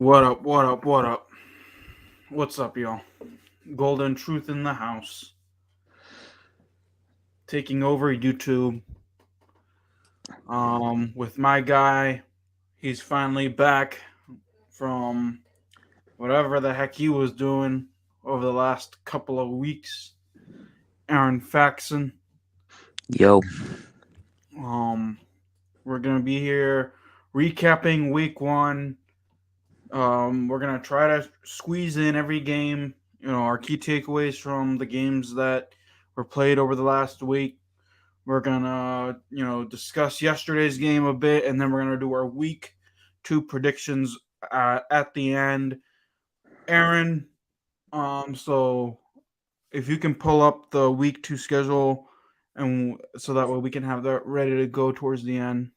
What up, what up, what up? What's up, y'all? Golden Truth in the house. Taking over YouTube. With my guy. He's finally back from whatever the heck he was doing over the last couple of weeks. Aaron Faxon. Yo. We're gonna be here recapping week one. We're gonna try to squeeze in every game, our key takeaways from the games that were played over the last week. We're gonna, discuss yesterday's game a bit, and then we're gonna do our week two predictions at the end. Aaron, so if you can pull up the week two schedule, and so that way we can have that ready to go towards the end.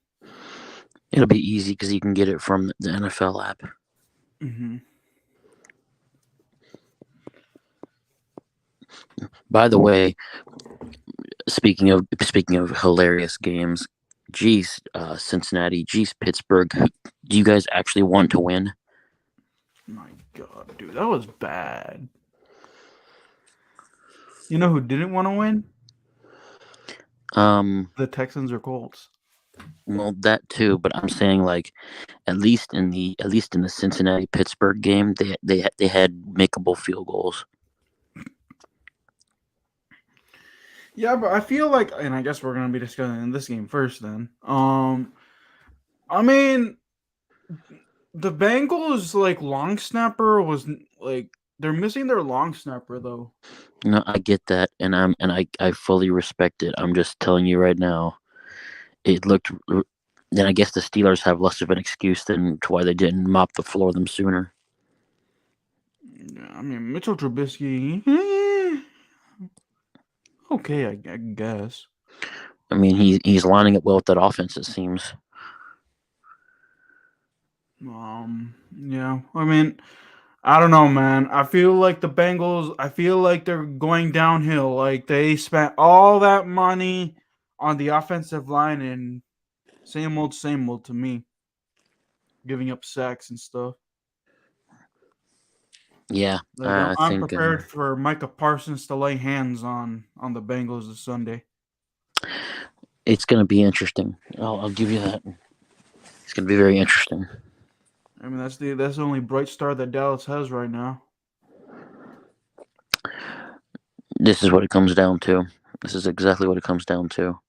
It'll be easy because you can get it from the NFL app. Mm-hmm. By the way, speaking of hilarious games, geez, Cincinnati, geez, Pittsburgh. Do you guys actually want to win? My God, dude, that was bad. You know who didn't want to win? The Texans or Colts. Well, that too, but I'm saying like at least in the Cincinnati Pittsburgh game, they had makeable field goals. Yeah, but I feel like, and I guess we're gonna be discussing this game first. Then, I mean, the Bengals like long snapper was like they're missing their long snapper though. No, I get that, and I fully respect it. I'm just telling you right now, it looked. Then I guess the Steelers have less of an excuse than to why they didn't mop the floor them sooner. Yeah, I mean Mitchell Trubisky. Okay, I guess. I mean, he's lining up well with that offense. It seems. Yeah. I mean, I don't know, man. I feel like the Bengals. I feel like they're going downhill. Like they spent all that money on the offensive line, and same old to me. Giving up sacks and stuff. Yeah, Like I I'm think prepared for Micah Parsons to lay hands on the Bengals this Sunday. it's going to be interesting. I'll give you that. It's going to be very interesting. I mean that's the only bright star that Dallas has right now. This is what it comes down to. This is exactly what it comes down to.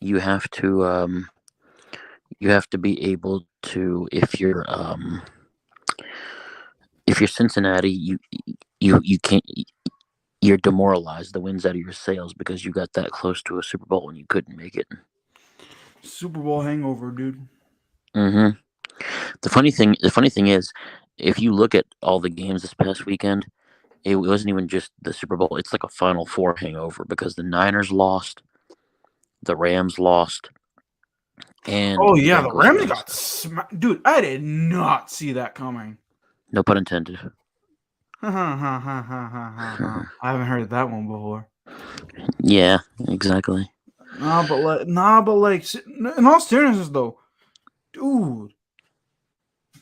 You have to be able to if you're Cincinnati, you can't. You're demoralized. The wind's out of your sails because you got that close to a Super Bowl and you couldn't make it. Super Bowl hangover, dude. Mm-hmm. The funny thing is, if you look at all the games this past weekend, it wasn't even just the Super Bowl. It's like a Final Four hangover because the Niners lost, the Rams lost, and Oh the yeah, the Bengals Rams lost. got smacked. Dude, I did not see that coming. No pun intended. I haven't heard that one before. Yeah, exactly. But like, in all seriousness though, dude,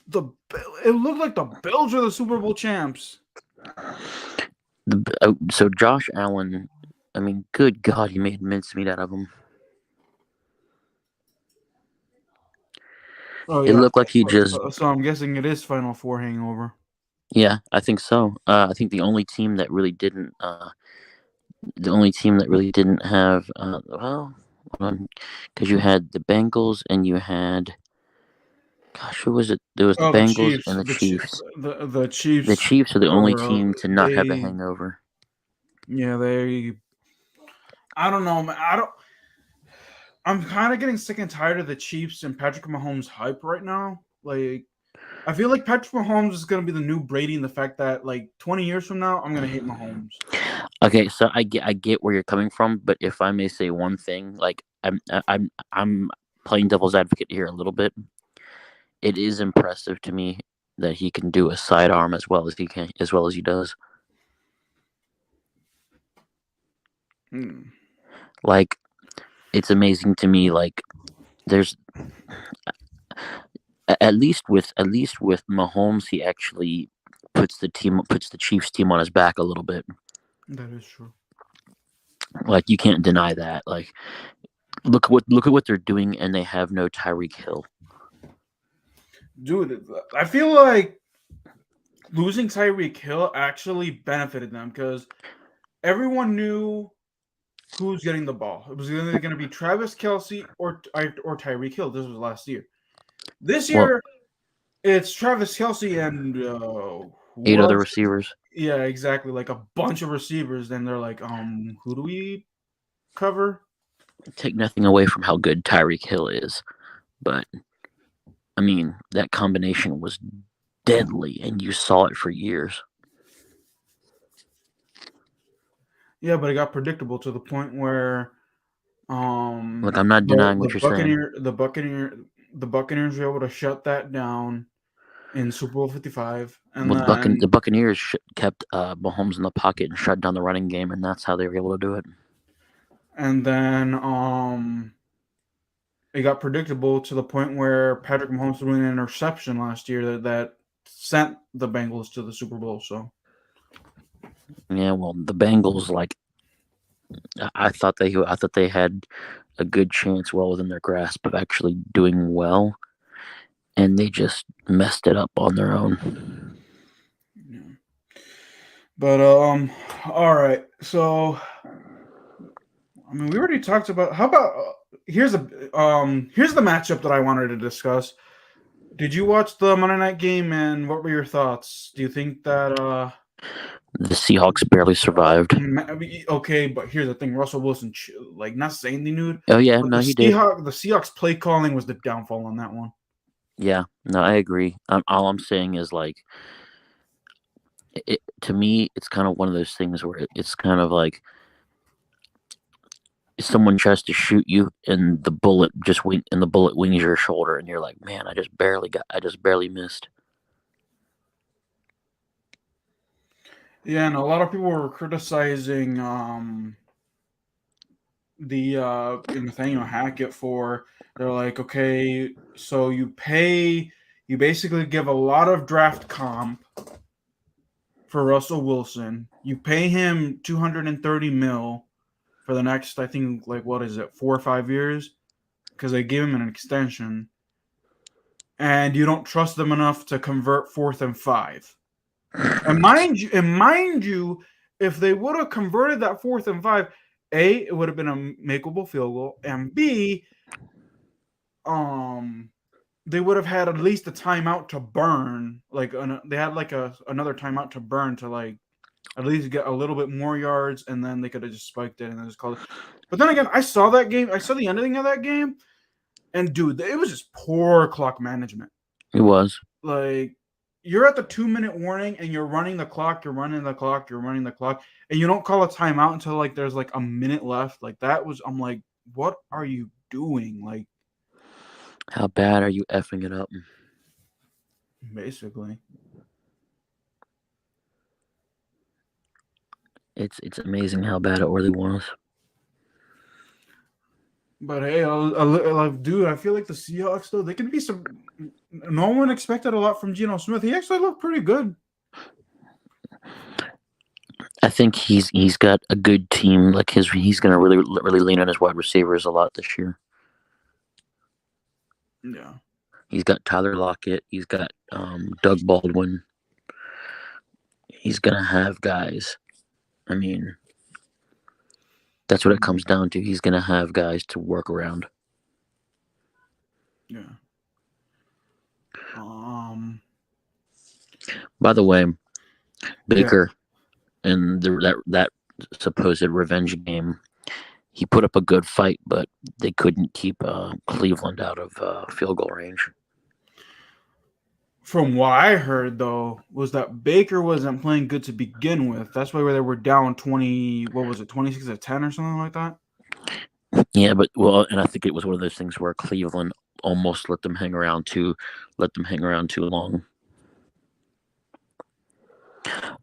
the it looked like the Bills are the Super Bowl champs. So Josh Allen, I mean, good God, he made mincemeat out of him. Oh It yeah, looked like he just. so I'm guessing it is Final Four hangover. Yeah, I think so. I think the only team that really didn't. Have. Well, because you had the Bengals and you had. Gosh, who was it? There was the Oh, the Bengals Chiefs. and the Chiefs. The The Chiefs. Chiefs are the only team to not have a They hangover. yeah they. I don't know, man. I don't. I'm kind of getting sick and tired of the Chiefs and Patrick Mahomes hype right now. Like, I feel like Patrick Mahomes is going to be the new Brady in the fact that, like, 20 years from now, I'm going to hate Mahomes. Okay, so I get where you're coming from, but if I may say one thing, like I'm playing devil's advocate here a little bit. It is impressive to me that he can do a sidearm as well as he does. Like, it's amazing to me. Like, there's At least with Mahomes, he actually puts the Chiefs team on his back a little bit. That is true. Like, you can't deny that. Like, look at what they're doing, and they have no Tyreek Hill. Dude, I feel like losing Tyreek Hill actually benefited them because everyone knew who was getting the ball. It was either going to be Travis Kelce or Tyreek Hill. This was last year. This year, it's Travis Kelce and 8 other receivers. Yeah, exactly. Like a bunch of receivers. Then they're like, who do we cover? Take nothing away from how good Tyreek Hill is, but I mean, that combination was deadly, and you saw it for years. Yeah, but it got predictable to the point where, Look, I'm not denying what you're saying. The Buccaneers were able to shut that down in Super Bowl 55, and Well, then the Buccaneers kept Mahomes in the pocket and shut down the running game, and that's how they were able to do it. And then it got predictable to the point where Patrick Mahomes threw an interception last year that sent the Bengals to the Super Bowl. So yeah, well, the Bengals, like, I thought they had a good chance, well within their grasp, of actually doing well, and they just messed it up on their own. yeah. But all right. So I mean, we already talked about. How about here's the matchup that I wanted to discuss. Did you watch the Monday night game, and what were your thoughts? Do you think that the Seahawks barely survived? Okay, but here's the thing: Russell Wilson, like, not saying anything new. Oh yeah, no, he did. The Seahawks play calling was the downfall on that one. Yeah, no, I agree. All I'm saying is, like, to me, it's kind of one of those things where it's kind of like someone tries to shoot you, and the bullet wings your shoulder, and you're like, man, I just barely missed. Yeah, and a lot of people were criticizing the Nathaniel Hackett for. They're like, okay, so you basically give a lot of draft comp for Russell Wilson. You pay him $230 million for the next, I think, like, what is it, 4 or 5 years? Because they gave him an extension, and you don't trust them enough to convert 4th and 5. And mind you, if they would have converted that 4th and 5, A, it would have been a makeable field goal, and B, they would have had at least a timeout to burn. Like, they had like another timeout to burn to, like, at least get a little bit more yards, and then they could have just spiked it and then just called it. But then again, I saw that game. I saw the ending of that game, and dude, it was just poor clock management. It was. Like, you're at the 2-minute warning, and you're running the clock, and you don't call a timeout until, like, there's like a minute left. Like, I'm like, what are you doing? Like, how bad are you effing it up? Basically. It's amazing how bad it really was. But hey, dude, I feel like the Seahawks, though, they can be some. No one expected a lot from Geno Smith. He actually looked pretty good. I think he's got a good team. Like, he's going to really lean on his wide receivers a lot this year. Yeah. He's got Tyler Lockett. He's got Doug Baldwin. He's going to have guys. I mean, that's what it comes down to. He's going to have guys to work around. Yeah. By the way, Baker in that supposed revenge game, he put up a good fight, but they couldn't keep Cleveland out of field goal range. From what I heard, though, was that Baker wasn't playing good to begin with. That's why they were down 20. What was it, 26-10 or something like that? Yeah, and I think it was one of those things where Cleveland almost let them hang around too long.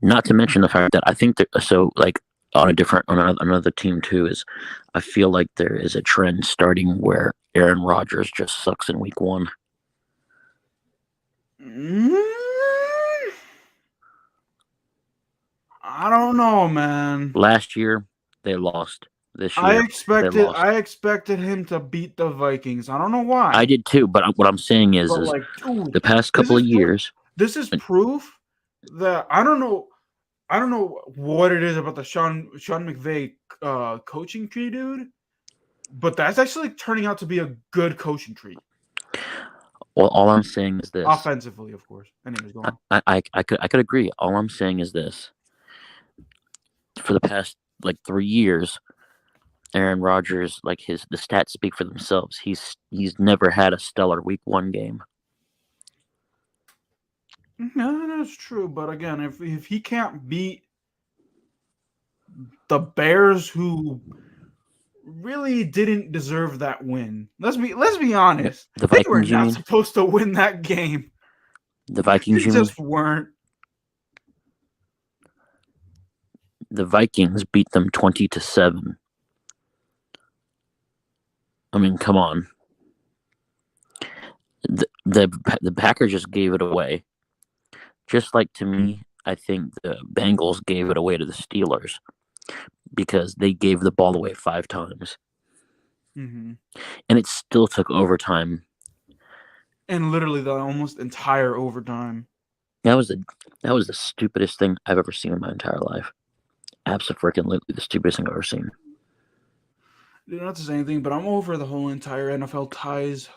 Not to mention the fact that I think that, so, like, on another team too, is I feel like there is a trend starting where Aaron Rodgers just sucks in week 1. I don't know, man. Last year, they lost. This I year, they lost. expected him to beat the Vikings. I don't know why. I did too, but what I'm saying is like, dude, the past couple of years. This is proof that I don't know what it is about the Sean McVay coaching tree, dude. But that's actually turning out to be a good coaching tree. Well, all I'm saying is this. Offensively, of course. Anyways, go on. I could agree. All I'm saying is this. For the past 3 years, Aaron Rodgers, the stats speak for themselves. He's never had a stellar Week 1 game. Yeah, that's true. But again, if he can't beat the Bears, who really didn't deserve that win, let's be honest. The Vikings, they were not supposed to win that game. The Vikings, they just weren't. The Vikings beat them 20-7. I mean, come on. The Packers just gave it away. Just like, to me, I think the Bengals gave it away to the Steelers because they gave the ball away 5 times. Mm-hmm. And it still took overtime. And literally the almost entire overtime. That was the stupidest thing I've ever seen in my entire life. Absolutely the stupidest thing I've ever seen. Not to say anything, but I'm over the whole entire NFL ties.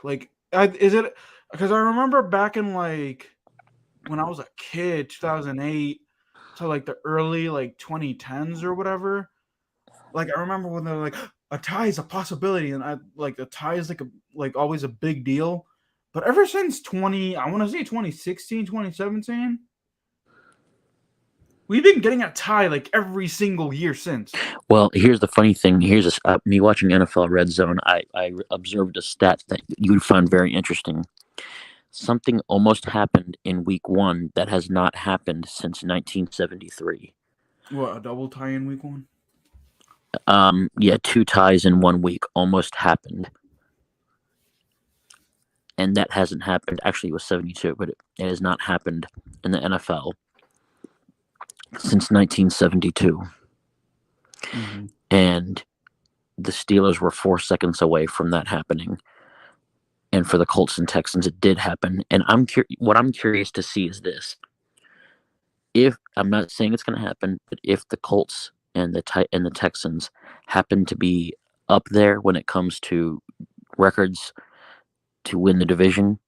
Is it because I remember back in when I was a kid, 2008 to the early 2010s or whatever. I remember when they're a tie is a possibility, and the tie is always a big deal. But ever since I want to say 2016, 2017, we've been getting a tie every single year since. Well, here's the funny thing. Here's me watching NFL Red Zone. I observed a stat that you would find very interesting. Something almost happened in Week 1 that has not happened since 1973. What, a double tie in Week 1? Yeah, 2 ties in 1 week almost happened. And that hasn't happened. Actually, it was 72, but it has not happened in the NFL since 1972. Mm-hmm. And the Steelers were 4 seconds away from that happening. And for the Colts and Texans, it did happen. And what I'm curious to see is this. If I'm not saying it's going to happen, but if the Colts and the Texans happen to be up there when it comes to records to win the division,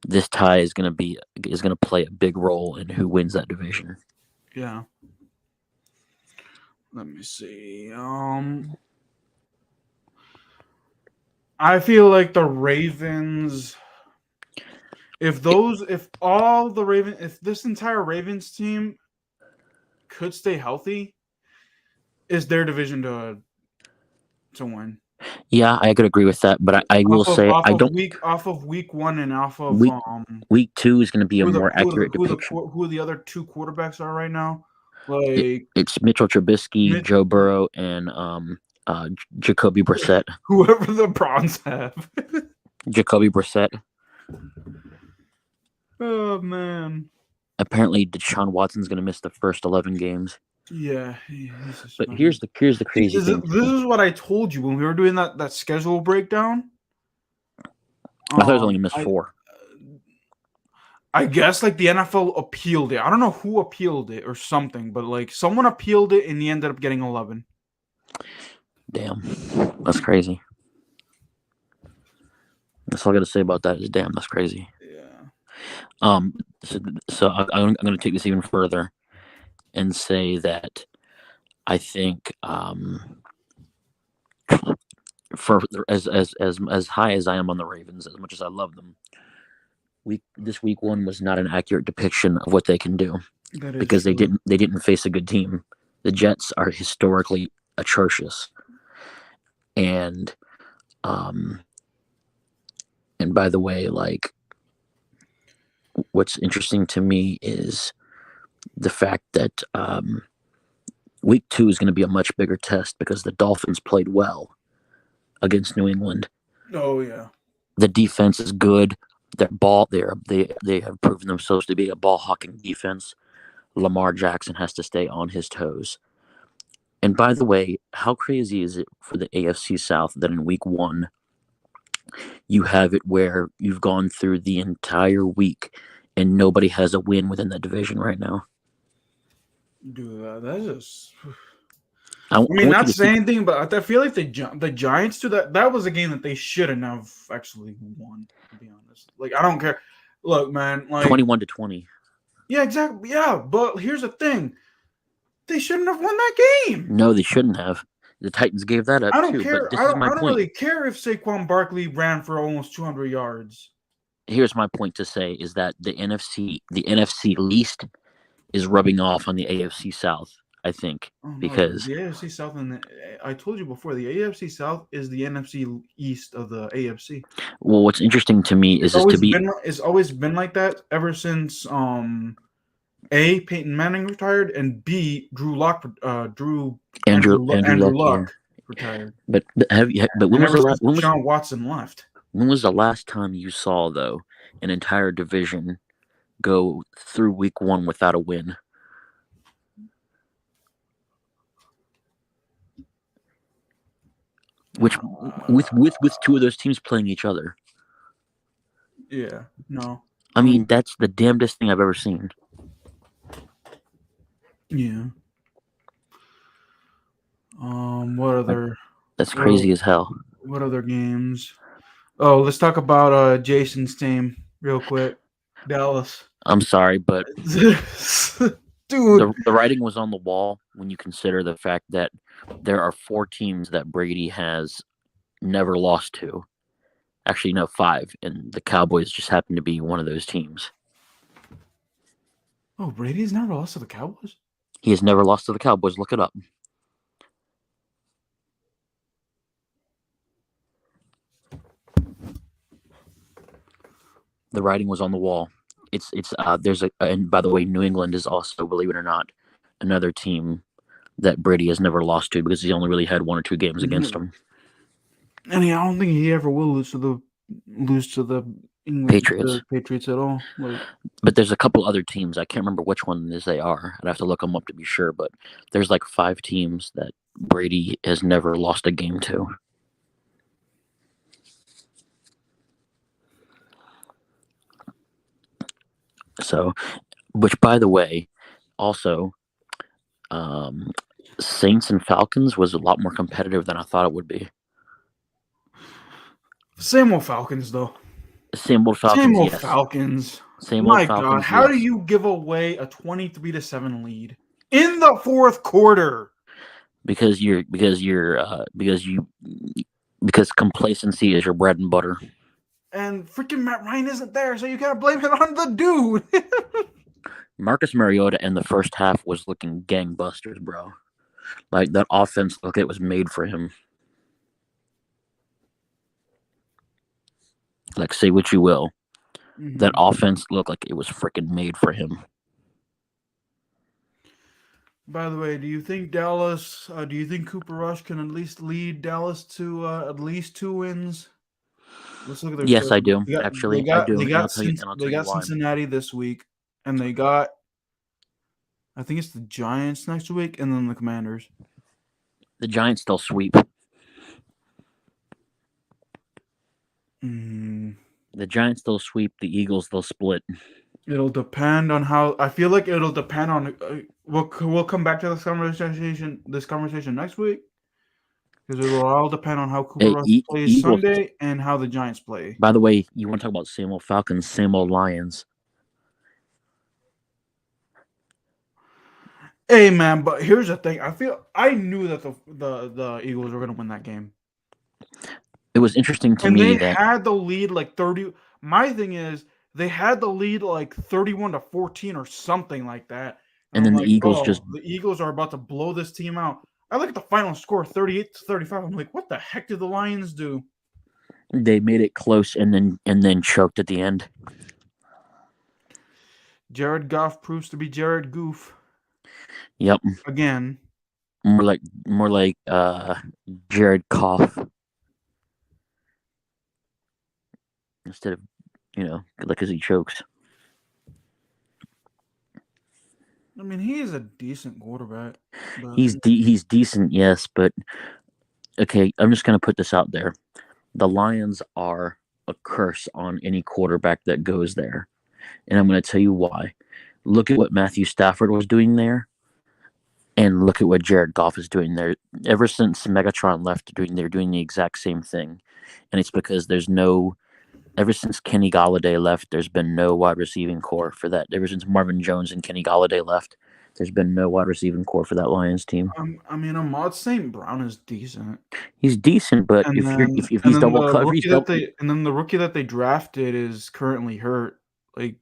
this tie is going to play a big role in who wins that division. Yeah. Let me see. I feel like the Ravens. If this entire Ravens team could stay healthy, is their division to win. Yeah, I could agree with that, but I will say I don't. Off of Week 1 and off of Week 2 is going to be a more accurate depiction. Who the other 2 quarterbacks are right now? It's Mitchell Trubisky, Joe Burrow, and Jacoby Brissett. Whoever the Browns have. Jacoby Brissett. Oh, man. Apparently, Deshaun Watson's going to miss the first 11 games. Yeah. But here's the crazy thing. This is what I told you when we were doing that schedule breakdown. I thought I was only going to miss 4. I guess the NFL appealed it. I don't know who appealed it or something, but someone appealed it and he ended up getting 11. Damn. That's crazy. That's all I got to say about that is damn, that's crazy. Yeah. So I'm going to take this even further and say that I think for as high as I am on the Ravens, as much as I love them, this Week 1 was not an accurate depiction of what they can do because they didn't face a good team. The Jets are historically atrocious, and by the way, what's interesting to me is the fact that Week 2 is going to be a much bigger test because the Dolphins played well against New England. Oh, yeah. The defense is good. They have proven themselves to be a ball hawking defense. Lamar Jackson has to stay on his toes. And by the way, how crazy is it for the AFC South that in week 1 you have it where you've gone through the entire week and nobody has a win within that division right now? Dude, that's just. I I mean, want not you to see saying anything, but I feel like the Giants do that. That was a game that they shouldn't have actually won. To be honest, like I don't care. Look, man, like 21-20. yeah, exactly, yeah. But here's the thing: they shouldn't have won that game. No, they shouldn't have. The Titans gave that up I don't too. But care. this is my I don't point. really care if Saquon Barkley ran for almost 200 yards. Here's my point to say is that the NFC least is rubbing off on the AFC South, I think, Oh no, because the AFC South and I told you before, the AFC South is the NFC East of the AFC. well, what's interesting to me is It's always been like that ever since A, Peyton Manning retired, and B, Andrew Andrew Luck Luck. retired. But when And was ever the since last Deshaun Watson left. when was the last time you saw though an entire division go through week 1 without a win? Which with two of those teams playing each other. Yeah, no. I mean, that's the damnedest thing I've ever seen. Yeah. What other? That's crazy as hell. What other games? Oh, let's talk about Jason's team real quick. Dallas. I'm sorry, but Dude. the writing was on the wall when you consider the fact that there are 4 teams that Brady has never lost to. Actually, no, 5, and the Cowboys just happen to be one of those teams. Oh, Brady's never lost to the Cowboys? He has never lost to the Cowboys. Look it up. The writing was on the wall. There's and by the way, New England is also, believe it or not, another team that Brady has never lost to because he only really had 1 or 2 games against them. And I don't think he ever will lose to the English Patriots at all. But there's a couple other teams. I can't remember which ones they are. I'd have to look them up to be sure. But there's like 5 teams that Brady has never lost a game to. So, which by the way, also, Saints and Falcons was a lot more competitive than I thought it would be. Same old Falcons, though. Same old Falcons. Same old yes. Falcons. Same My old Falcons. God, how do you give away a 23-7 lead in the 4th quarter? Because complacency is your bread and butter. And freaking Matt Ryan isn't there, so you gotta blame it on the dude. Marcus Mariota in the first half was looking gangbusters, bro. Like that offense looked like it was made for him. Like, say what you will. Mm-hmm. That offense looked like it was freaking made for him. By the way, do you think Cooper Rush can at least lead Dallas to at least 2 wins? Let's look at their Yes, schedule. I do. They got Cincinnati this week, and they got, I think it's the Giants next week, and then the Commanders. The Giants they'll sweep. The Giants they'll sweep. The Eagles they'll split. It'll depend on how. I feel like it'll depend on. We'll come back to this conversation next week, because it will all depend on how Cooper Rush plays Sunday and how the Giants play. By the way, you want to talk about same old Falcons, same old Lions. Hey man, but here's the thing. I knew that the Eagles were going to win that game. It was interesting to me that they had the lead like 30. My thing is, they had the lead like 31-14 or something like that. And then the Eagles the Eagles are about to blow this team out. I look at the final score, 38-35. I'm like, what the heck did the Lions do? They made it close and then choked at the end. Jared Goff proves to be Jared Goof. Yep. Again. More like Jared Cough. Instead of because he chokes. I mean, he is a decent quarterback. But He's decent, yes, but okay, I'm just gonna put this out there. The Lions are a curse on any quarterback that goes there, and I'm gonna tell you why. Look at what Matthew Stafford was doing there, and look at what Jared Goff is doing there. Ever since Megatron left, they're doing the exact same thing, and it's because there's no. Ever since Kenny Galladay left, there's been no wide receiving core for that. Ever since Marvin Jones and Kenny Galladay left, there's been no wide receiving core for that Lions team. I mean, Ahmad St. Brown is decent. He's decent, but And then if and he's then double the cover, rookie that they and then the rookie that they drafted is currently hurt. Like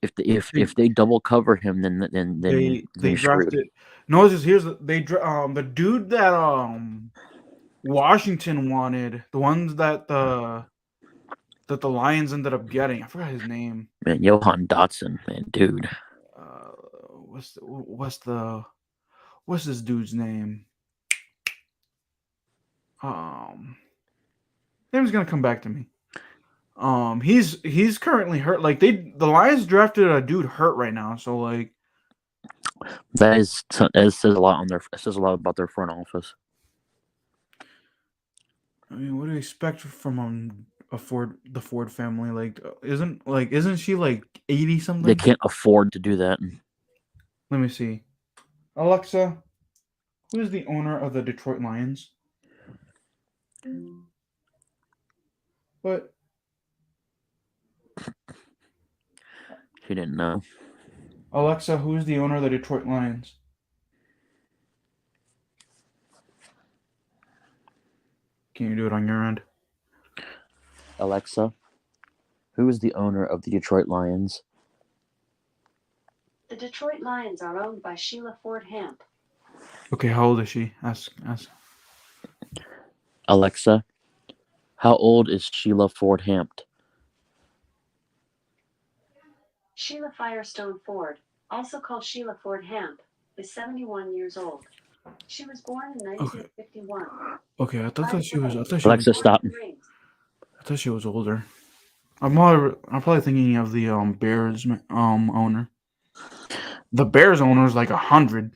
they if they double cover him, then they you're screwed. drafted. No, it's just the dude that Washington wanted, the ones that the Lions ended up getting. I forgot his name. Man, Johan Dotson, man, dude. Uh, what's this dude's name? Name's gonna come back to me. He's currently hurt. Like the Lions drafted a dude hurt right now. So like That says a lot on it says a lot about their front office. I mean, what do you expect from the Ford family? Like, isn't she like 80 something? They can't afford to do that. Let me see. Alexa, who is the owner of the Detroit Lions? What? She didn't know. Alexa, who is the owner of the Detroit Lions? Can you do it on your end? Alexa, who is the owner of the Detroit Lions? The Detroit Lions are owned by Sheila Ford Hamp. Okay, how old is she? Ask. Alexa, how old is Sheila Ford Hamp? Sheila Firestone Ford, also called Sheila Ford Hamp, is 71 years old. She was born in 1951. Okay, I thought she was. Alexa, stop. I thought she was older. I'm probably thinking of the Bears owner. The Bears owner is like 100.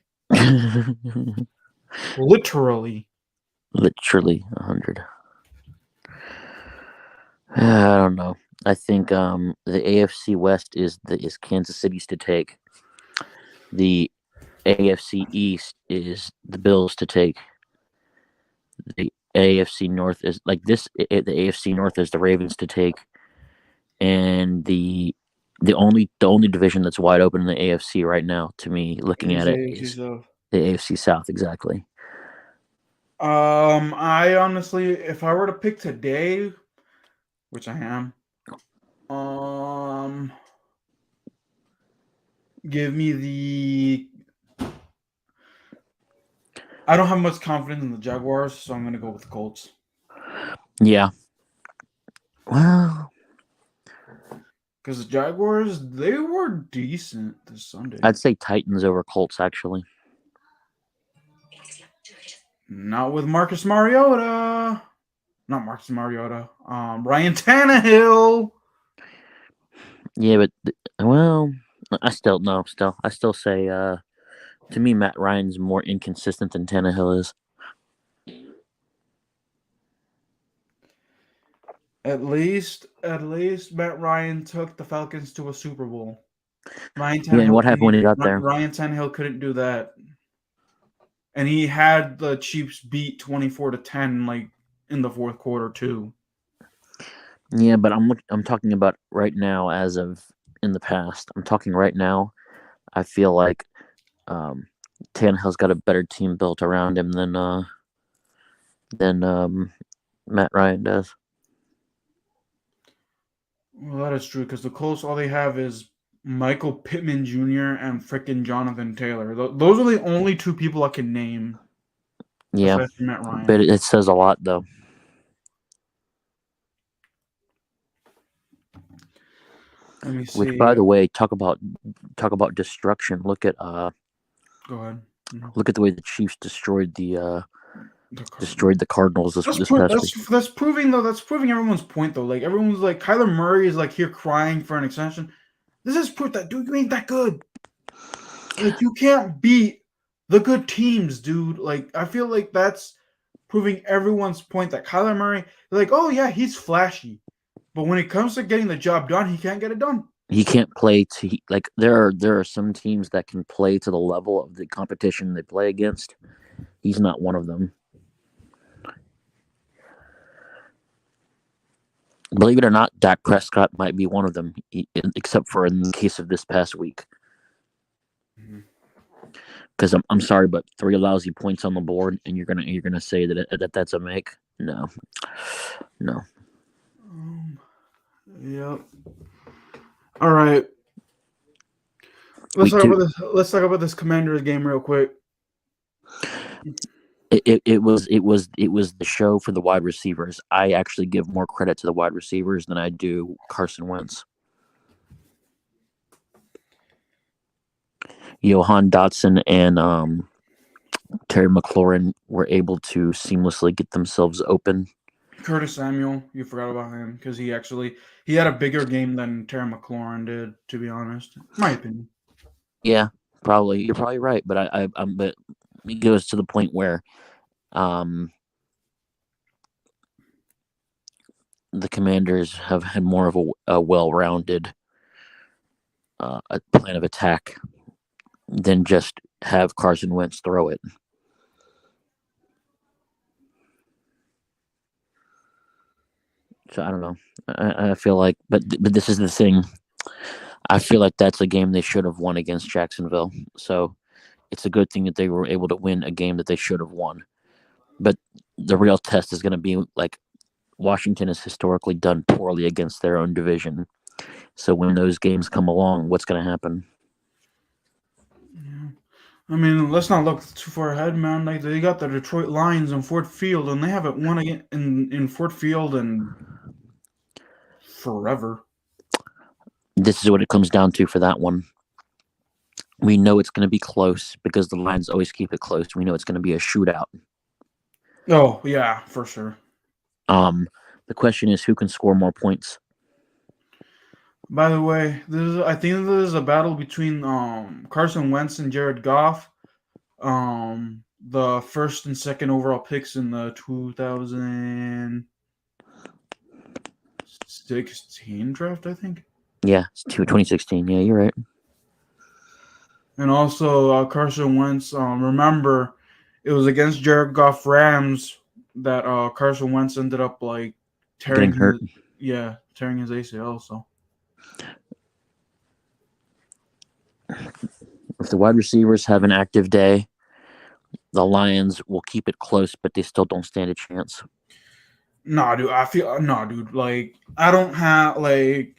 Literally 100. I don't know. I think the AFC West is Kansas City's to take. The AFC East is the Bills to take. The AFC North is like this. The AFC North is the Ravens to take, and the only division that's wide open in the AFC right now, to me, looking at it, is the AFC South. Exactly. I honestly, if I were to pick today, which I am, give me the. I don't have much confidence in the Jaguars, so I'm gonna go with the Colts. Yeah. Well, because the Jaguars, they were decent this Sunday. I'd say Titans over Colts, actually. Not with Marcus Mariota. Not Marcus Mariota. Ryan Tannehill. Yeah, but I still say to me Matt Ryan's more inconsistent than Tannehill is. At least Matt Ryan took the Falcons to a Super Bowl. And what happened when he got there? Ryan Tannehill couldn't do that. And he had the Chiefs beat 24-10 like in the fourth quarter too. Yeah, but I'm talking about right now as of in the past. I'm talking right now. I feel like Tannehill's got a better team built around him than Matt Ryan does. Well, that is true because the Colts, all they have is Michael Pittman Jr. and frickin' Jonathan Taylor. Those are the only two people I can name. Yeah, Matt Ryan. But it says a lot though. Let me see. Which, by the way, talk about destruction. Look at Go ahead. Look at the way the Chiefs destroyed the destroyed the Cardinals this past week. That's proving everyone's point though. Like everyone's like Kyler Murray is like here crying for an extension. This is proof that dude, you ain't that good. Like you can't beat the good teams, dude. Like I feel like that's proving everyone's point that Kyler Murray, like, oh yeah, he's flashy, but when it comes to getting the job done, he can't get it done. He can't play to like there are some teams that can play to the level of the competition they play against. He's not one of them. Believe it or not, Dak Prescott might be one of them, except for in the case of this past week. Because I'm sorry, but 3 lousy points on the board, and you're gonna say that that's a make? No. Yep. All right. Let's talk about this Commanders game real quick. It was the show for the wide receivers. I actually give more credit to the wide receivers than I do Carson Wentz. Johan Dotson and Terry McLaurin were able to seamlessly get themselves open. Curtis Samuel, you forgot about him because he had a bigger game than Terry McLaurin did, to be honest. In my opinion. Yeah, probably. You're probably right, but but it goes to the point where the Commanders have had more of a well-rounded a plan of attack than just have Carson Wentz throw it. So I don't know. I feel like, but this is the thing. I feel like that's a game they should have won against Jacksonville. So it's a good thing that they were able to win a game that they should have won. But the real test is going to be like Washington has historically done poorly against their own division. So when those games come along, what's going to happen? Yeah. I mean, let's not look too far ahead, man. Like they got the Detroit Lions in Ford Field, and they haven't won again in Ford Field in forever. This is what it comes down to for that one. We know it's going to be close because the Lions always keep it close. We know it's going to be a shootout. Oh yeah, for sure. The question is who can score more points. By the way, I think this is a battle between Carson Wentz and Jared Goff. The first and second overall picks in the 2016 draft, I think. Yeah, it's 2016. Yeah, you're right. And also Carson Wentz. Remember, it was against Jared Goff Rams that Carson Wentz ended up like tearing hurt. Tearing his ACL. So. If the wide receivers have an active day, the Lions will keep it close, but they still don't stand a chance. Nah, dude. Like I don't have like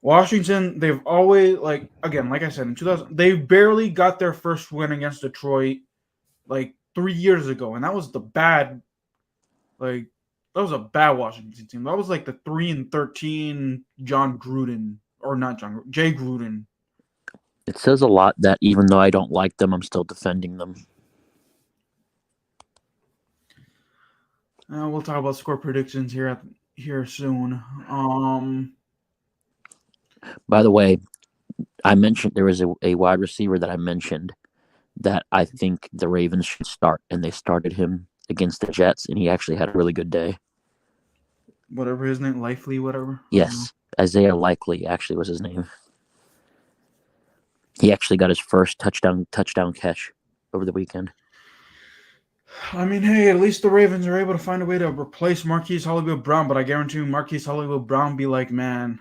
Washington. They've always like I said in 2000, they barely got their first win against Detroit like 3 years ago, and that was a bad Washington team. That was like the 3-13 Jay Gruden. It says a lot that even though I don't like them, I'm still defending them. We'll talk about score predictions here soon. By the way, I mentioned there was a wide receiver that I mentioned that I think the Ravens should start, and they started him against the Jets, and he actually had a really good day. Whatever his name, Likely, whatever. Yes, Isaiah Likely actually was his name. He actually got his first touchdown catch over the weekend. I mean, hey, at least the Ravens are able to find a way to replace Marquise Hollywood-Brown, but I guarantee you Marquise Hollywood-Brown be like, man,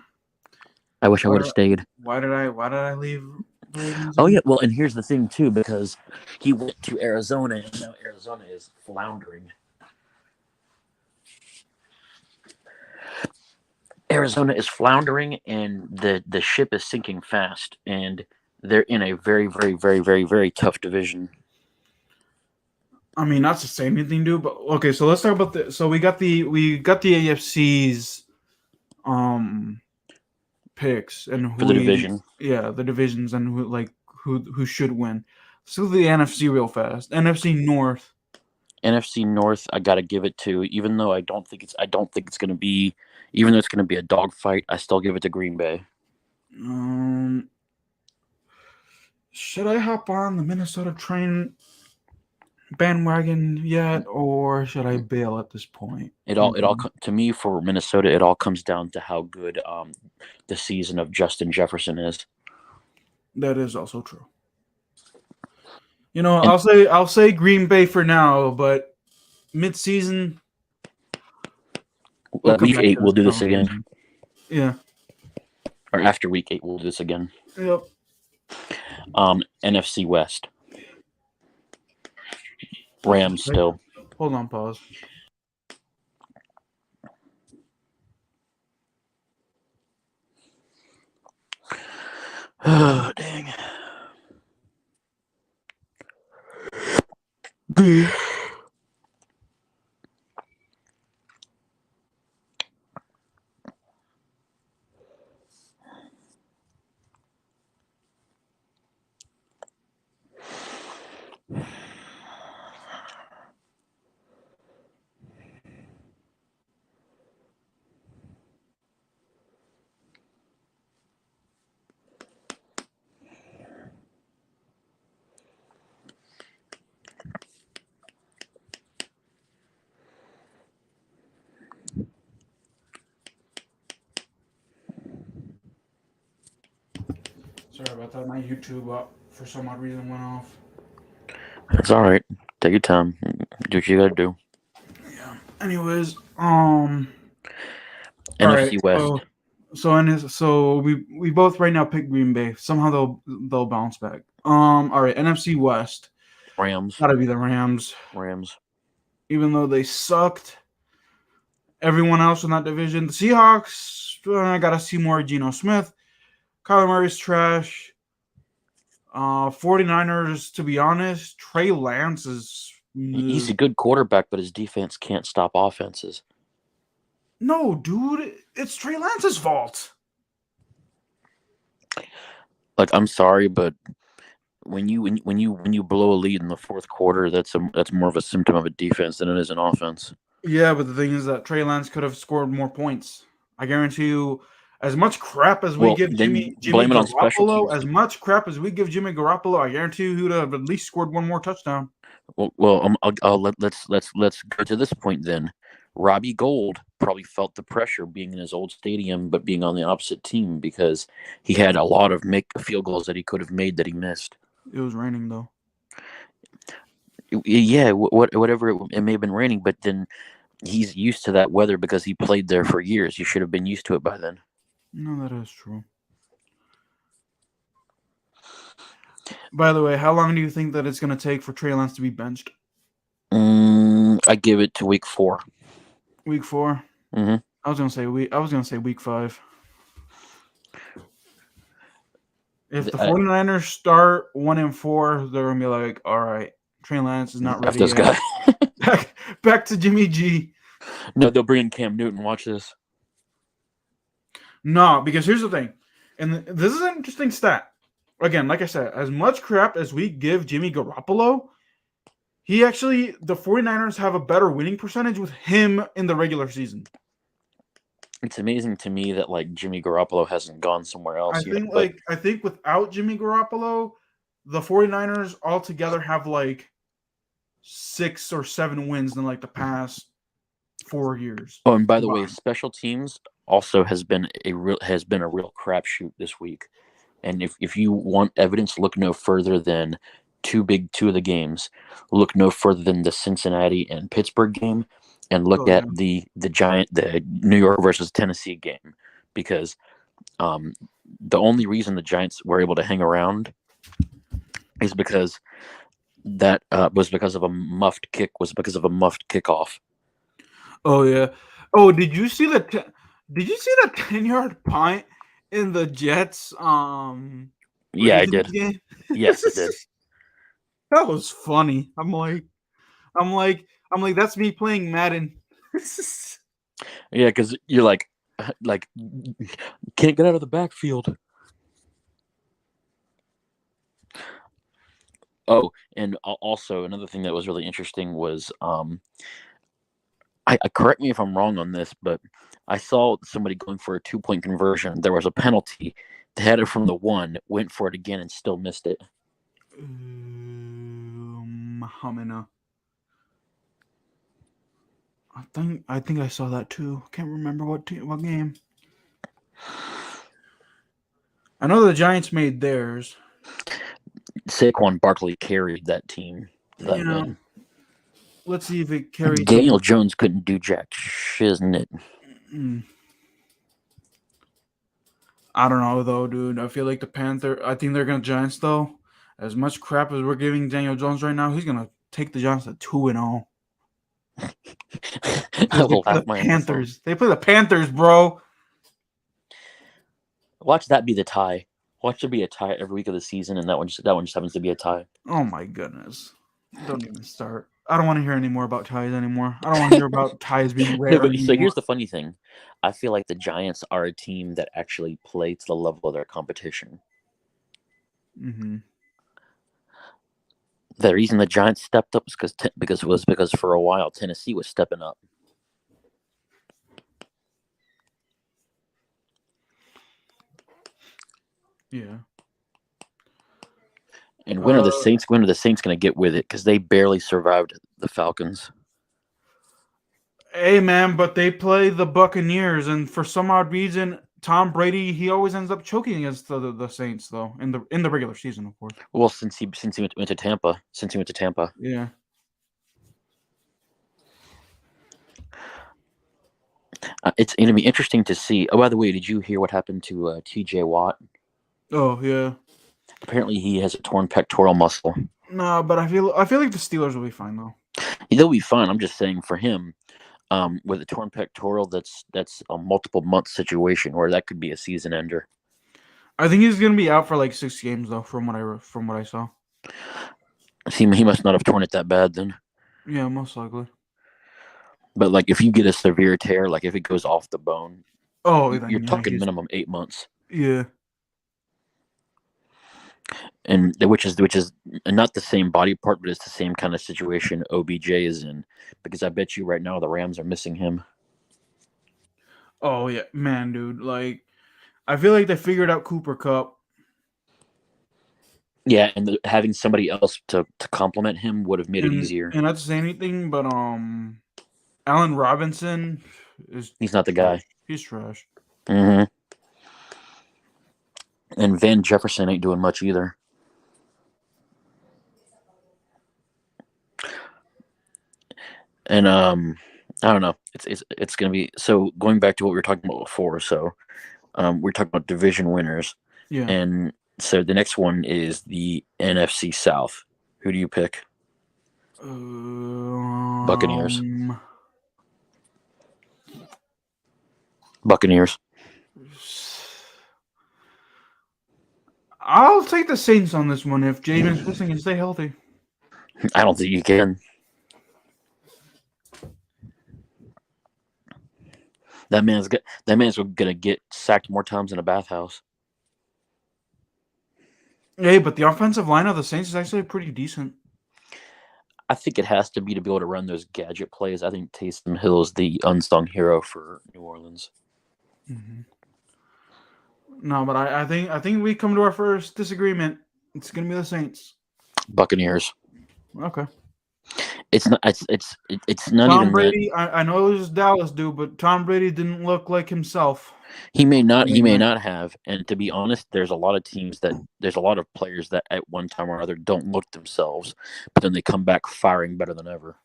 I wish I would have stayed. Why did I leave the Ravens? Oh, yeah, well, and here's the thing, too, because he went to Arizona, and now Arizona is floundering. Arizona is floundering, and the ship is sinking fast, and they're in a very, very, very, very, very tough division. I mean, not to say anything, dude, but okay. So let's talk about the. So we got the AFC's picks and who for the division. Yeah, the divisions and who should win. Let's do the NFC real fast. NFC North. NFC North, I gotta give it to. Even though I don't think it's gonna be. Even though it's gonna be a dogfight, I still give it to Green Bay. Should I hop on the Minnesota train bandwagon yet, or should I bail at this point? To me, for Minnesota, it all comes down to how good the season of Justin Jefferson is. That is also true. I'll say Green Bay for now, but mid-season, Week 8, we'll do this again. Yeah. Or after Week 8, we'll do this again. Yep. NFC West. Rams still. Hold on, pause. Oh, dang. Sorry about that. My YouTube for some odd reason went off. That's all right. Take your time. Do what you gotta do. Yeah. Anyways, NFC West. So we both right now pick Green Bay. Somehow they'll bounce back. All right, NFC West. Rams. Gotta be the Rams. Even though they sucked. Everyone else in that division, the Seahawks. I gotta see more Geno Smith. Kyler Murray's trash. 49ers, to be honest, Trey Lance is... He's a good quarterback, but his defense can't stop offenses. No, dude, it's Trey Lance's fault. Like, I'm sorry, but when you blow a lead in the fourth quarter, that's more of a symptom of a defense than it is an offense. Yeah, but the thing is that Trey Lance could have scored more points. I guarantee you, as much crap as we give Jimmy Garoppolo, I guarantee you he would have at least scored one more touchdown. Let's go to this point then. Robbie Gould probably felt the pressure being in his old stadium, but being on the opposite team because he had a lot of field goals that he could have made that he missed. It was raining though. Yeah, whatever it may have been raining, but then he's used to that weather because he played there for years. You should have been used to it by then. No, that is true. By the way, how long do you think that it's going to take for Trey Lance to be benched? I give it to week 4. Week 4? Mm-hmm. I was going to say week 5. If the 49ers start 1-4, they're going to be like, all right, Trey Lance is not ready this yet. Guy. back to Jimmy G. No, they'll bring in Cam Newton. Watch this. No, because here's the thing. And this is an interesting stat. Again, like I said, as much crap as we give Jimmy Garoppolo, the 49ers have a better winning percentage with him in the regular season. It's amazing to me that like Jimmy Garoppolo hasn't gone somewhere else. I think without Jimmy Garoppolo, the 49ers altogether have like 6 or 7 wins in like the past 4 years. Oh, and by the way, special teams also has been a real crapshoot this week. And if you want evidence, look no further than two of the games. Look no further than the Cincinnati and Pittsburgh game, and look at the New York versus Tennessee game, because the only reason the Giants were able to hang around is because that was because of a muffed kickoff. Oh yeah. Oh, did you see the 10-yard punt in the Jets? Yeah, I did. Game? Yes, I did. That was funny. I'm like, that's me playing Madden. Yeah, because you're like can't get out of the backfield. Oh, and also another thing that was really interesting was I correct me if I'm wrong on this, but I saw somebody going for a 2-point conversion. There was a penalty. They had it from the 1, went for it again, and still missed it. Hamina. I think I saw that too. Can't remember what game. I know the Giants made theirs. Saquon Barkley carried that team to that win. Let's see if it carries. Daniel Jones couldn't do jack shiznit. I don't know though, dude. I feel like the Panther. I think they're gonna Giants though. As much crap as we're giving Daniel Jones right now, he's gonna take the Giants to 2-0. I will laugh the my Panthers. They play the Panthers, bro. Watch that be the tie. Watch it be a tie every week of the season, and that one just happens to be a tie. Oh my goodness! Don't even start. I don't want to hear any more about ties anymore. I don't want to hear about ties being rare. No, but anymore. so here's the funny thing. I feel like the Giants are a team that actually play to the level of their competition. Mm-hmm. The reason the Giants stepped up is because for a while Tennessee was stepping up. Yeah. And when are the Saints going to get with it? Because they barely survived the Falcons. Hey man, but they play the Buccaneers, and for some odd reason, Tom Brady he always ends up choking against the Saints though in the regular season, of course. Well, since he went to Tampa. Yeah. It's going to be interesting to see. Oh, by the way, did you hear what happened to T.J. Watt? Oh yeah. Apparently, he has a torn pectoral muscle. No, but I feel like the Steelers will be fine though. They'll be fine. I'm just saying for him, with a torn pectoral, that's a multiple month situation where that could be a season ender. I think he's gonna be out for like 6 games though, from what I saw. He must not have torn it that bad then. Yeah, most likely. But like, if you get a severe tear, like if it goes off the bone, you're talking minimum 8 months. Yeah. And which is not the same body part, but it's the same kind of situation OBJ is in, because I bet you right now the Rams are missing him. Oh yeah, man, dude. Like, I feel like they figured out Cooper Kupp. Yeah, and having somebody else to complement him would have made it easier. And not to say anything, but Allen Robinson he's not the guy. He's trash. Mm-hmm. And Van Jefferson ain't doing much either. And I don't know. It's gonna be so. Going back to what we were talking about before, so we're talking about division winners. Yeah. And so the next one is the NFC South. Who do you pick? Buccaneers. Buccaneers. I'll take the Saints on this one if Jameis Winston can stay healthy. I don't think you can. That man's gonna get sacked more times in a bathhouse. Hey, but the offensive line of the Saints is actually pretty decent. I think it has to be able to run those gadget plays. I think Taysom Hill is the unsung hero for New Orleans. Mm-hmm. No, but I think we come to our first disagreement. It's gonna be the Saints. Buccaneers. Okay. It's not. It's not Tom even Brady. I know it was Dallas, dude, but Tom Brady didn't look like himself. He may not. He may not have. And to be honest, there's a lot of players that at one time or another don't look themselves, but then they come back firing better than ever.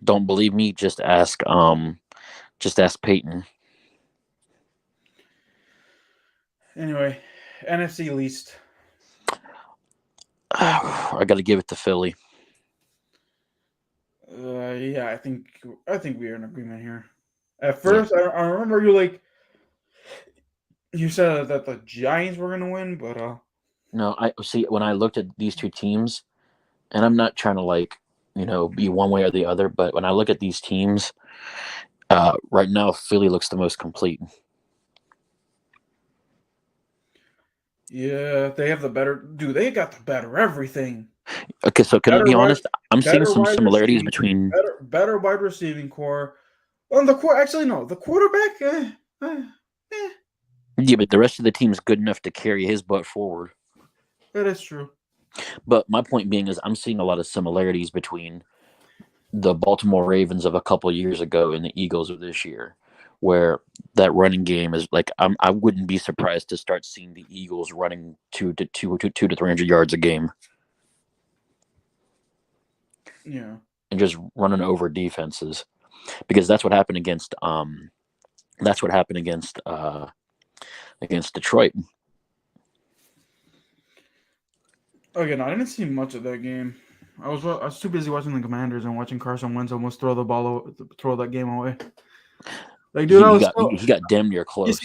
Don't believe me? Just ask. Just ask Peyton. Anyway, NFC least. I got to give it to Philly. Yeah, I think we are in agreement here. At first, yeah. I remember you said that the Giants were gonna win, but no, I see when I looked at these two teams, and I'm not trying to be one way or the other, but when I look at these teams, right now Philly looks the most complete. Yeah, they have the better. Dude, they got the better everything. Okay, so can I be honest? I'm seeing Better some wide similarities receiving, between. better wide receiving core. On the core, actually, no, the quarterback. Yeah, but the rest of the team's good enough to carry his butt forward. That is true. But my point being is I'm seeing a lot of similarities between the Baltimore Ravens of a couple years ago and the Eagles of this year, where that running game is like I wouldn't be surprised to start seeing the Eagles running 200 to 300 yards a game. Yeah. And just running over defenses, because that's what happened against against Detroit. Again, I didn't see much of that game. I was too busy watching the Commanders and watching Carson Wentz almost throw that game away. Like, dude, he got damn near close.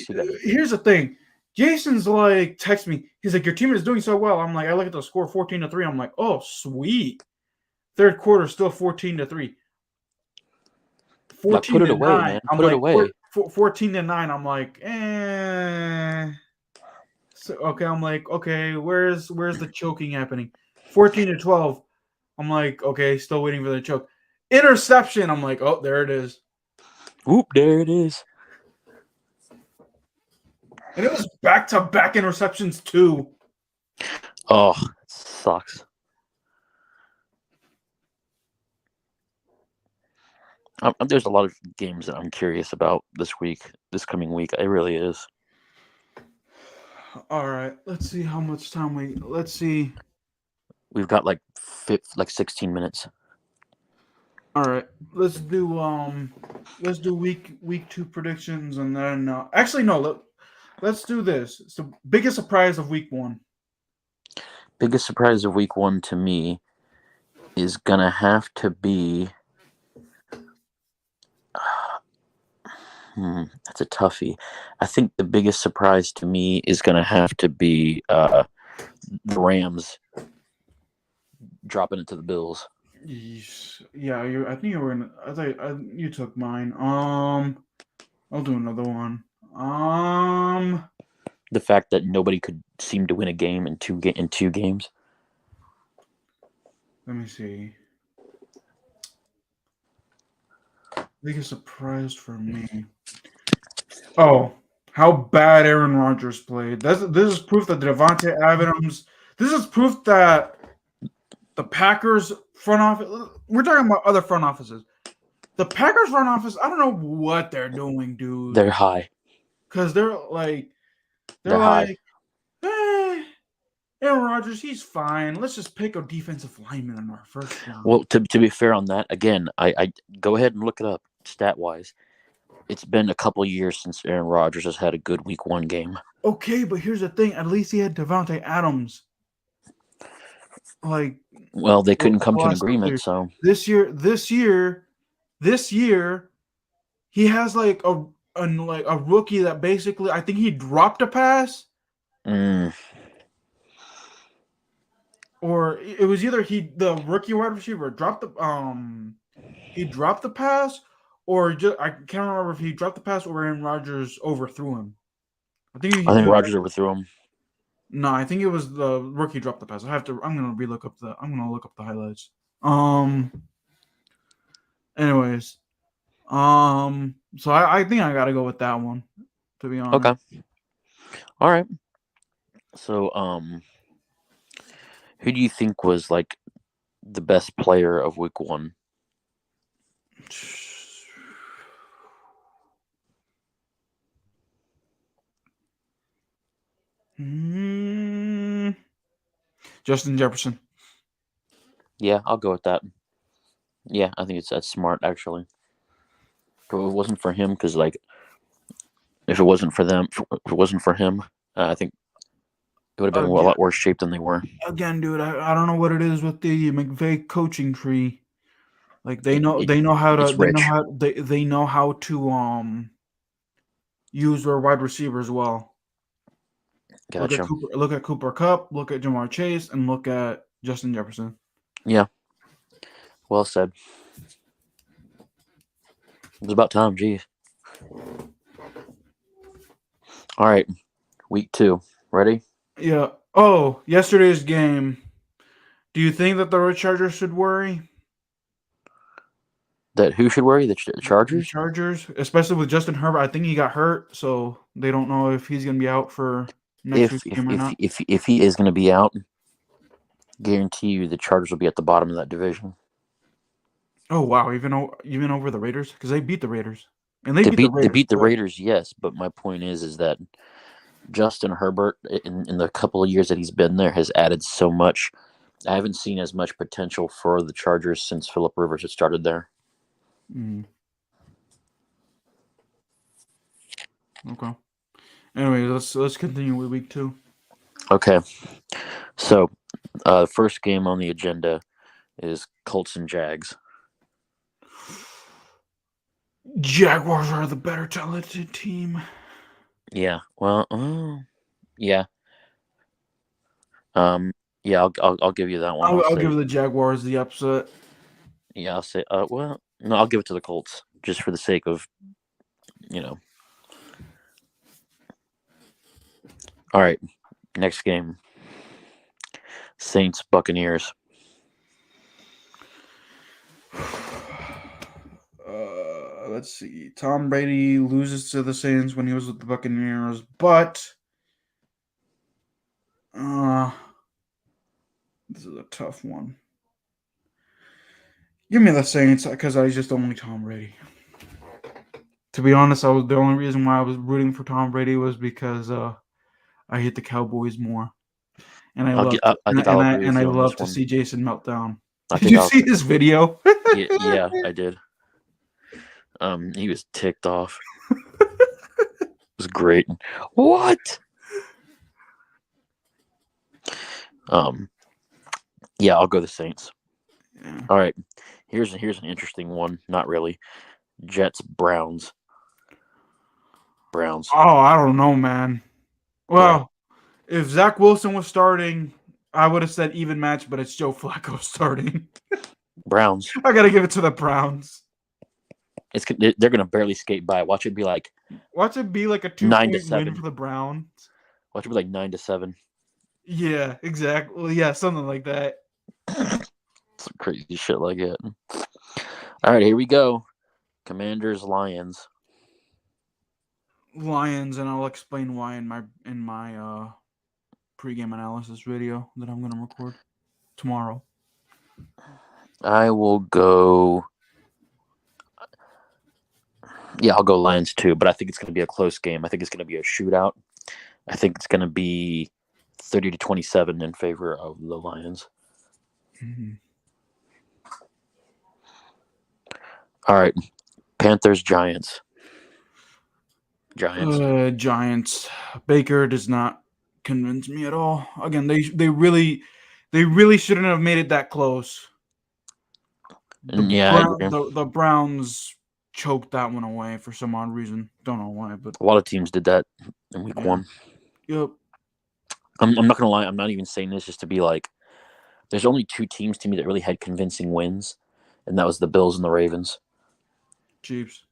Here's the thing. Jason's like, text me. He's like, your team is doing so well. I'm like, I look at the score 14-3. I'm like, oh, sweet. Third quarter, still 14-3. 14 put it away, 9. Man. I'm put like, it away. 14-9. I'm like, So, okay, I'm like, okay, where's the choking happening? 14-12. I'm like, okay, still waiting for the choke. Interception. I'm like, oh, there it is. Whoop, there it is. And it was back-to-back interceptions too. Oh, it sucks. There's a lot of games that I'm curious about this coming week. It really is. All right, let's see how much time let's see. We've got like 16 minutes. All right, let's do week 2 predictions, and then actually no, let's do this. It's the biggest surprise of week 1. Biggest surprise of week 1 to me is gonna have to be. That's a toughie. I think the biggest surprise to me is going to have to be the Rams dropping it to the Bills. Yeah, I think you were gonna. I thought you took mine. I'll do another one. The fact that nobody could seem to win a game in two games. Let me see. Biggest surprise for me. Oh, how bad Aaron Rodgers played. This is proof that Devontae Adams. This is proof that the Packers front office. We're talking about other front offices. The Packers front office. I don't know what they're doing, dude. They're high. Because they're like, Aaron Rodgers, he's fine. Let's just pick a defensive lineman in our first round. Well, to be fair on that, again, I go ahead and look it up stat wise. It's been a couple years since Aaron Rodgers has had a good week 1 game. Okay, but here's the thing. At least he had Devontae Adams. Like, well, they couldn't come to an agreement. So this year, he has like a rookie that basically, I think he dropped a pass. Or it was either the rookie wide receiver dropped the pass, or just I can't remember if he dropped the pass or Aaron Rodgers overthrew him. I think Rodgers overthrew him. No, I think it was the rookie dropped the pass. I'm gonna look up the highlights. Anyways, so I think I gotta go with that one, to be honest. Okay. All right. So who do you think was like the best player of week 1? Justin Jefferson. Yeah, I'll go with that. Yeah, I think that's smart actually. If it wasn't for him, because like, if it wasn't for him, I think it would have been a lot worse shape than they were. Again, dude, I don't know what it is with the McVay coaching tree. Like they know how to use their wide receivers well. Gotcha. Look at Cooper Kupp, look at Jamar Chase, and look at Justin Jefferson. Yeah. Well said. It was about time, geez. All right, week 2. Ready? Yeah. Oh, yesterday's game. Do you think that the Chargers should worry? That who should worry? The The Chargers? Chargers, especially with Justin Herbert. I think he got hurt, so they don't know if he's going to be out for next If week's if game or if not. if he is going to be out, guarantee you the Chargers will be at the bottom of that division. Oh wow, even over the Raiders, because they beat the Raiders and they beat the They Raiders. beat the Good. Raiders, yes, but my point is that Justin Herbert in the couple of years that he's been there has added so much. I haven't seen as much potential for the Chargers since Phillip Rivers had started there. Mm. Okay. Anyway, let's continue with week 2. Okay, so the first game on the agenda is Colts and Jags. Jaguars are the better talented team. Yeah, well, yeah, yeah. I'll give you that one. I'll give the Jaguars the upset. Yeah, I'll say. Well, no, I'll give it to the Colts just for the sake of, All right, next game. Saints Buccaneers. Let's see. Tom Brady loses to the Saints when he was with the Buccaneers, but this is a tough one. Give me the Saints because I just don't like Tom Brady. To be honest, the only reason why I was rooting for Tom Brady was because I hate the Cowboys more, and I love to see Jason melt down. Did you see his video? Yeah, I did. He was ticked off. It was great. What? Yeah, I'll go the Saints. Yeah. All right. Here's an interesting one. Not really. Jets Browns. Oh, I don't know, man. Well, if Zach Wilson was starting, I would have said even match, but it's Joe Flacco starting. Browns. I gotta give it to the Browns. They're gonna barely skate by. Watch it be like a 2-point win for the Browns. Watch it be like 9-7. Yeah, exactly. Yeah, something like that. Some crazy shit like it. All right, here we go. Commanders Lions. Lions, and I'll explain why in my pregame analysis video that I'm gonna record tomorrow. I will go. Yeah, I'll go Lions too, but I think it's going to be a close game. I think it's going to be a shootout. I think it's going to be 30-27 in favor of the Lions. Mm-hmm. All right, Panthers Giants. Giants. Baker does not convince me at all. Again, they really shouldn't have made it that close. The Browns choked that one away for some odd reason. Don't know why, but a lot of teams did that in week 1. Yep. I'm not gonna lie. I'm not even saying this just to be like. There's only 2 teams to me that really had convincing wins, and that was the Bills and the Ravens. Chiefs.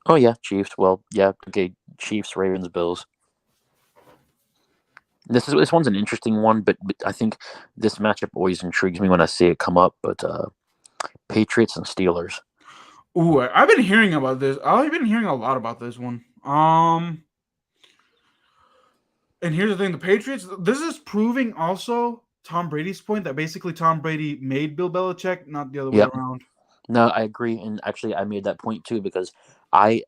Oh yeah, Chiefs. Well, yeah, okay. Chiefs, Ravens, Bills. This one's an interesting one, but I think this matchup always intrigues me when I see it come up. But Patriots and Steelers. Ooh, I've been hearing about this. I've been hearing a lot about this one. And here's the thing: the Patriots. This is proving also Tom Brady's point that basically Tom Brady made Bill Belichick, not the other way around. No, I agree, and actually, I made that point too because I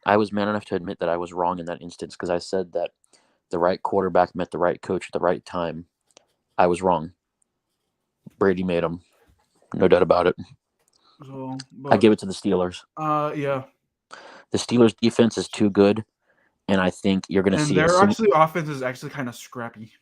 was man enough to admit that I was wrong in that instance because I said that the right quarterback met the right coach at the right time. I was wrong. Brady made him, no doubt about it. So, I give it to the Steelers. Yeah. The Steelers' defense is too good, and I think you're going to see. And their offense is actually kind of scrappy.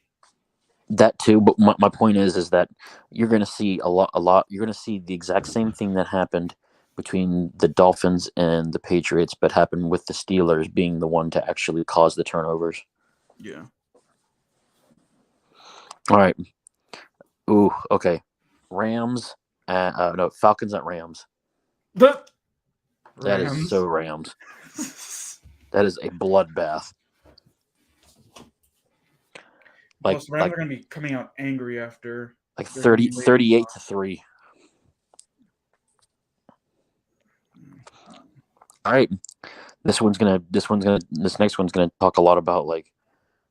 That too, but my point is that you're going to see a lot. You're going to see the exact same thing that happened between the Dolphins and the Patriots, but happened with the Steelers being the one to actually cause the turnovers. Yeah. All right. Ooh, okay. Rams. No, Falcons at Rams. That is so Rams. That is a bloodbath. Plus, the Rams are going to be coming out angry after. 38-3. All right. This next one's gonna talk a lot about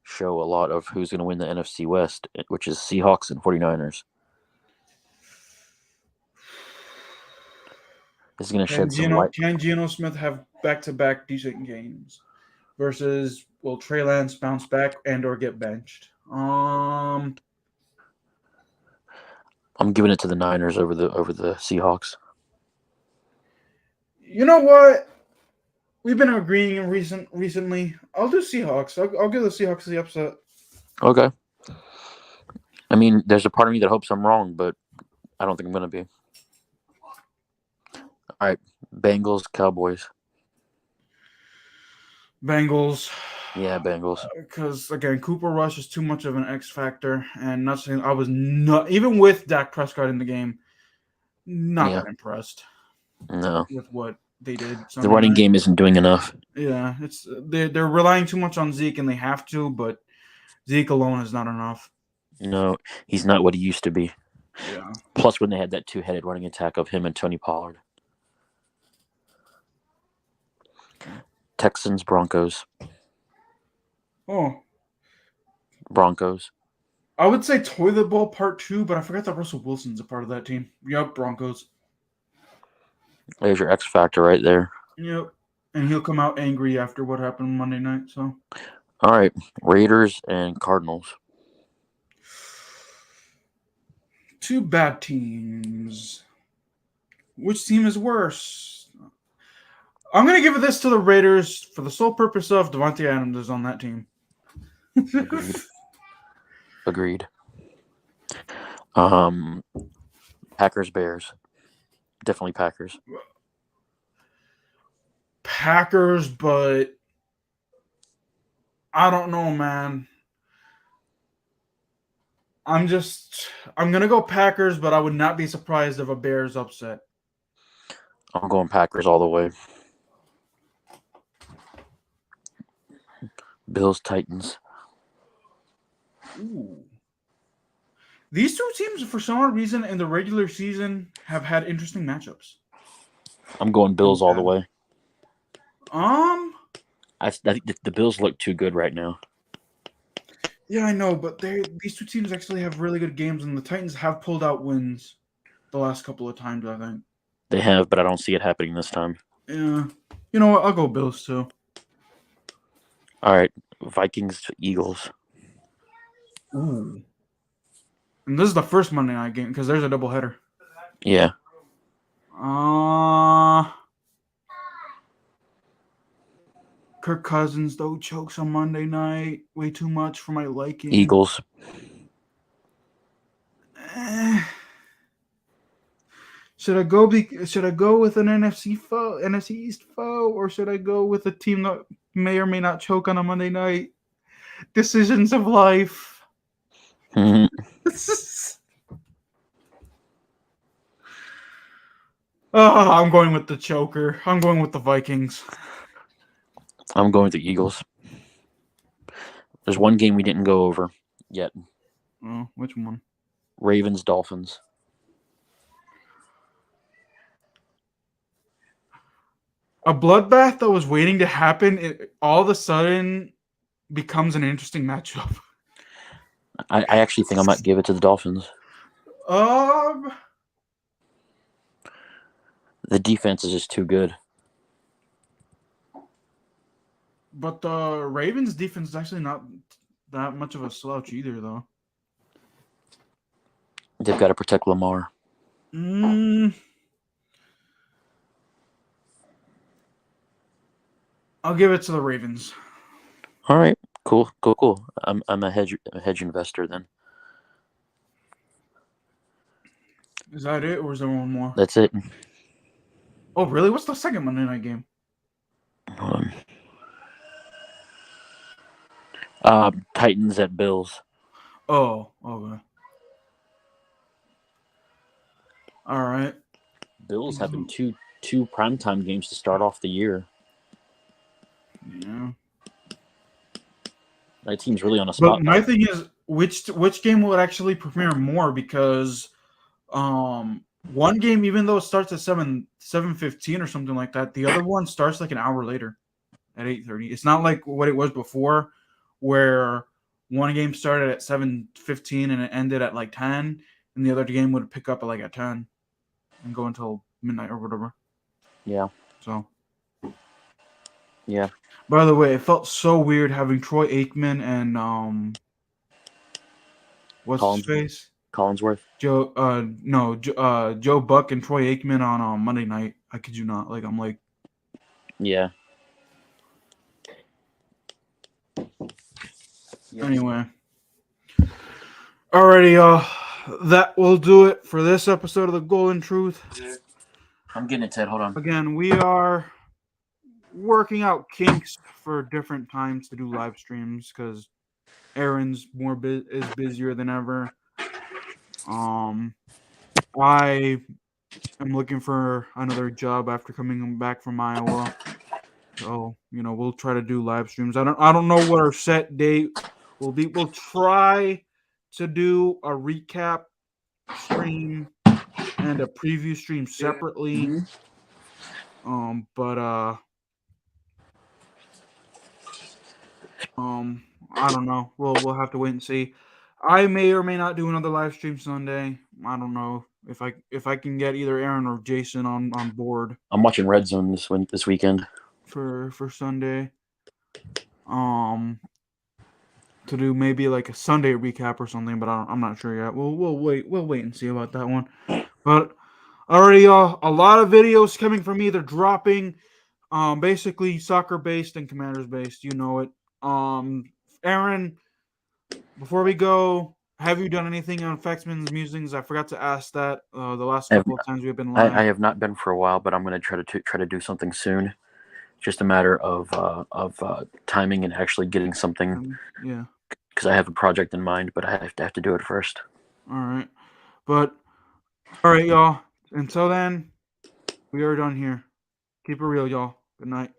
show a lot of who's gonna win the NFC West, which is Seahawks and 49ers. This is gonna shed some light. Can Geno Smith have back-to-back decent games versus will Trey Lance bounce back and or get benched? I'm giving it to the Niners over the Seahawks. You know what? We've been agreeing recently. I'll do Seahawks. I'll give the Seahawks the upset. Okay. I mean, there's a part of me that hopes I'm wrong, but I don't think I'm going to be. All right. Bengals, Cowboys. Bengals. Yeah, Bengals. Because, again, Cooper Rush is too much of an X factor. And not saying I was not, even with Dak Prescott in the game, not that impressed. No. With what they did. The running game isn't doing enough. Yeah, they're relying too much on Zeke, and they have to, but Zeke alone is not enough. No, he's not what he used to be. Yeah. Plus, when they had that two-headed running attack of him and Tony Pollard. Texans, Broncos. Oh. Broncos. I would say Toilet Bowl Part 2, but I forgot that Russell Wilson's a part of that team. Yep, Broncos. There's your X factor right there. Yep. And he'll come out angry after what happened Monday night. So, all right. Raiders and Cardinals. Two bad teams. Which team is worse? I'm going to give this to the Raiders for the sole purpose of Devontae Adams is on that team. Agreed. Packers, Bears. Definitely Packers. Packers, but I don't know, man. I'm going to go Packers, but I would not be surprised if a Bears upset. I'm going Packers all the way. Bills, Titans. Ooh. These two teams, for some reason, in the regular season, have had interesting matchups. I'm going Bills all the way. I think the Bills look too good right now. Yeah, I know, but these two teams actually have really good games, and the Titans have pulled out wins the last couple of times, I think. They have, but I don't see it happening this time. Yeah. You know what? I'll go Bills, too. All right. Vikings, Eagles. Ooh. And this is the first Monday night game, because there's a doubleheader. Yeah. Kirk Cousins, though, chokes on Monday night. Way too much for my liking. Eagles. Should I go with an NFC East foe, or should I go with a team that may or may not choke on a Monday night? Decisions of life. Mm-hmm. I'm going with the choker. I'm going with the Vikings. I'm going with the Eagles. There's one game we didn't go over yet. Oh, which one? Ravens, Dolphins. A bloodbath that was waiting to happen, it all of a sudden becomes an interesting matchup. I actually think I might give it to the Dolphins. The defense is just too good. But the Ravens' defense is actually not that much of a slouch either, though. They've got to protect Lamar. I'll give it to the Ravens. All right, cool. I'm a hedge investor then. Is that it, or is there one more? That's it. Oh, really? What's the second Monday night game? Hold on. Titans at Bills. Oh, okay. All right. Bills having two primetime games to start off the year. Yeah. That team's really on a spot. But my thing is, which game will actually premiere more? Because one game, even though it starts at 7:15 or something like that, the other one starts like an hour later at 8:30. It's not like what it was before, where one game started at 7:15 and it ended at like 10, and the other game would pick up at 10 and go until midnight or whatever. Yeah. So. Yeah. By the way, it felt so weird having Troy Aikman and what's his face? Collinsworth. Joe Buck and Troy Aikman on Monday night. I kid you not. Like I'm like. Yeah. Anyway. Alrighty, y'all. That will do it for this episode of The Golden Truth. I'm getting it, Ted. Hold on. Again, we are working out kinks for different times to do live streams because Aaron's is busier than ever. I am looking for another job after coming back from Iowa. So, we'll try to do live streams. I don't know what our set date will be. We'll try to do a recap stream and a preview stream separately. Mm-hmm. I don't know. We'll have to wait and see. I may or may not do another live stream Sunday. I don't know if I can get either Aaron or Jason on board. I'm watching Red Zone this weekend for Sunday. To do maybe like a Sunday recap or something, but I'm not sure yet. We'll wait and see about that one. But already a lot of videos coming from me. They're dropping basically soccer based and Commanders based. You know it. Aaron, before we go, have you done anything on Faxman's Musings? I forgot to ask that the last couple of times we've been live. I have not been for a while, but I'm going to try to do something soon. Just a matter of timing and actually getting something. Yeah. Because I have a project in mind, but I have to do it first. All right. But all right, y'all. Until then, we are done here. Keep it real, y'all. Good night.